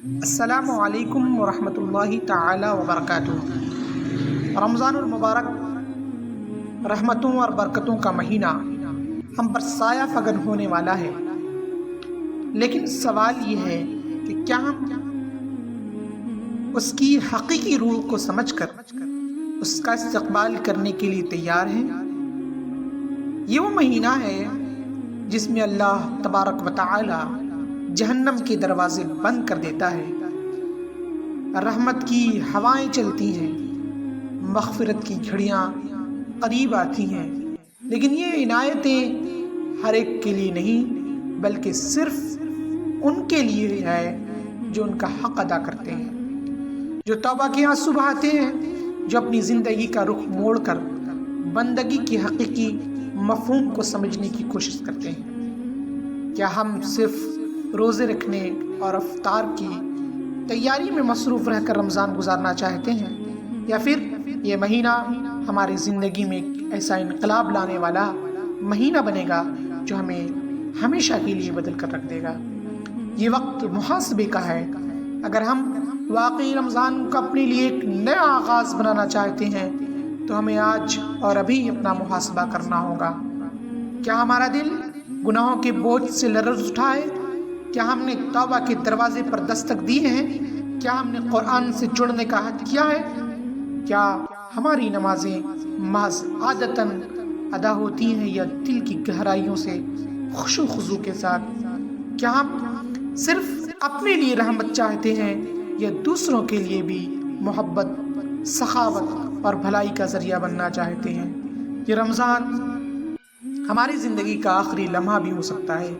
السلام علیکم ورحمۃ اللہ تعالی وبرکاتہ۔ رمضان المبارک رحمتوں اور برکتوں کا مہینہ ہم پر سایہ فگن ہونے والا ہے، لیکن سوال یہ ہے کہ کیا ہم اس کی حقیقی روح کو سمجھ کر اس کا استقبال کرنے کے لیے تیار ہیں؟ یہ وہ مہینہ ہے جس میں اللہ تبارک و تعالی جہنم کے دروازے بند کر دیتا ہے، رحمت کی ہوائیں چلتی ہیں، مغفرت کی گھڑیاں قریب آتی ہیں، لیکن یہ عنایتیں ہر ایک کے لیے نہیں بلکہ صرف ان کے لیے ہے جو ان کا حق ادا کرتے ہیں، جو توبہ کے آنسو بہاتے ہیں، جو اپنی زندگی کا رخ موڑ کر بندگی کی حقیقی مفہوم کو سمجھنے کی کوشش کرتے ہیں۔ کیا ہم صرف روزے رکھنے اور افطار کی تیاری میں مصروف رہ کر رمضان گزارنا چاہتے ہیں، یا پھر یہ مہینہ ہماری زندگی میں ایک ایسا انقلاب لانے والا مہینہ بنے گا جو ہمیں ہمیشہ کے لیے بدل کر رکھ دے گا؟ یہ وقت محاسبے کا ہے۔ اگر ہم واقعی رمضان کو اپنے لیے ایک نیا آغاز بنانا چاہتے ہیں تو ہمیں آج اور ابھی اپنا محاسبہ کرنا ہوگا۔ کیا ہمارا دل گناہوں کے بوجھ سے لرز اٹھا ہے؟ کیا ہم نے توبہ کے دروازے پر دستک دی ہے؟ کیا ہم نے قرآن سے جڑنے کا عہد کیا ہے؟ کیا ہماری نمازیں محض عادتاً ادا ہوتی ہیں یا دل کی گہرائیوں سے خشوع و خضوع کے ساتھ؟ کیا ہم صرف اپنے لیے رحمت چاہتے ہیں یا دوسروں کے لیے بھی محبت، سخاوت اور بھلائی کا ذریعہ بننا چاہتے ہیں؟ یہ رمضان ہماری زندگی کا آخری لمحہ بھی ہو سکتا ہے۔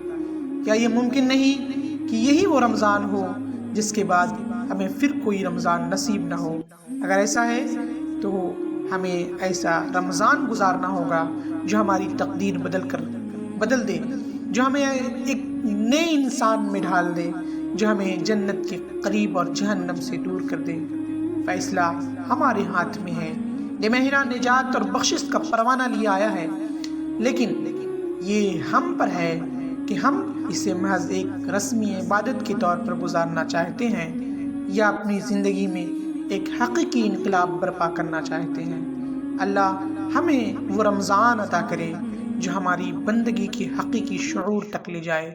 کیا یہ ممکن نہیں کہ یہی وہ رمضان ہو جس کے بعد ہمیں پھر کوئی رمضان نصیب نہ ہو؟ اگر ایسا ہے تو ہمیں ایسا رمضان گزارنا ہوگا جو ہماری تقدیر بدل دے، جو ہمیں ایک نئے انسان میں ڈھال دے، جو ہمیں جنت کے قریب اور جہنم سے دور کر دے۔ فیصلہ ہمارے ہاتھ میں ہے۔ یہ مہینہ نجات اور بخشش کا پروانہ لیے آیا ہے، لیکن یہ ہم پر ہے کہ ہم اسے محض ایک رسمی عبادت کے طور پر گزارنا چاہتے ہیں یا اپنی زندگی میں ایک حقیقی انقلاب برپا کرنا چاہتے ہیں۔ اللہ ہمیں وہ رمضان عطا کرے جو ہماری بندگی کے حقیقی شعور تک لے جائے۔